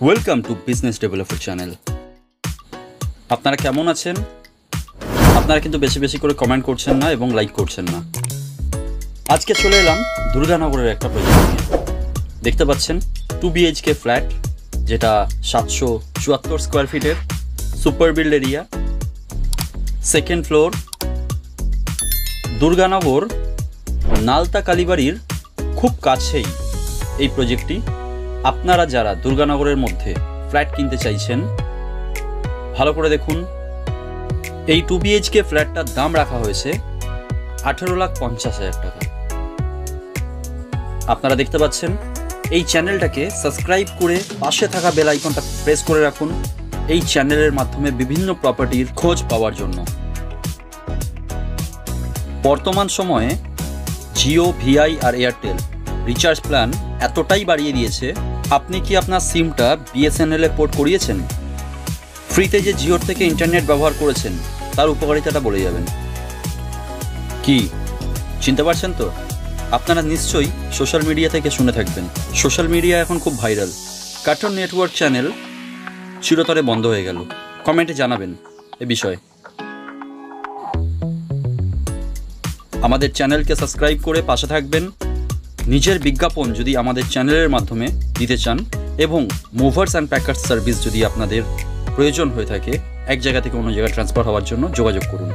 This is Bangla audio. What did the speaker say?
Welcome to business developer channel. আপনারা কেমন আছেন? আপনারা কিন্তু বেশি বেশি করে কমেন্ট করছেন না এবং লাইক করছেন না। আজকে চলে এলাম দুর্গানগরের একটা প্রজেক্ট নিয়ে। দেখতে পাচ্ছেন 2 BHK ফ্ল্যাট, যেটা 774 স্কোয়ার ফিটের, super build area, second floor, Durganagar Nalta কালীবাড়ির খুব কাছেই এই প্রজেক্টটি। আপনারা যারা দুর্গানগরের মধ্যে ফ্ল্যাট কিনতে চাইছেন, ভালো করে দেখুন। এই 2 BHK ফ্ল্যাটটার দাম রাখা হয়েছে 18,50,000 টাকা। আপনারা দেখতে পাচ্ছেন। এই চ্যানেলটাকে সাবস্ক্রাইব করে পাশে থাকা বেল আইকনটা প্রেস করে রাখুন এই চ্যানেলের মাধ্যমে বিভিন্ন প্রপার্টির খোঁজ পাওয়ার জন্য। বর্তমান সময়ে জিও, ভিআই আর এয়ারটেল রিচার্জ প্ল্যান এতটাই বাড়িয়ে দিয়েছে, আপনি কি আপনার সিমটা BSNL এ পোর্ট করিয়েছেন? ফ্রিতে যে জিওর থেকে ইন্টারনেট ব্যবহার করেছেন তার উপকারিতাটা বলে যাবেন। কি চিনতে পারছেন তো? আপনারা নিশ্চয়ই সোশ্যাল মিডিয়া থেকে শুনে থাকবেন। সোশ্যাল মিডিয়া এখন খুব ভাইরাল। কার্টুন নেটওয়ার্ক চ্যানেল চিরতরে বন্ধ হয়ে গেল। কমেন্টে জানাবেন এ বিষয়ে। আমাদের চ্যানেলকে সাবস্ক্রাইব করে পাশে থাকবেন। নিজের বিজ্ঞাপন যদি আমাদের চ্যানেলের মাধ্যমে দিতে চান এবং মুভার্স অ্যান্ড প্যাকার্স সার্ভিস যদি আপনাদের প্রয়োজন হয়ে থাকে, এক জায়গা থেকে অন্য জায়গায় ট্রান্সফার হওয়ার জন্য যোগাযোগ করুন।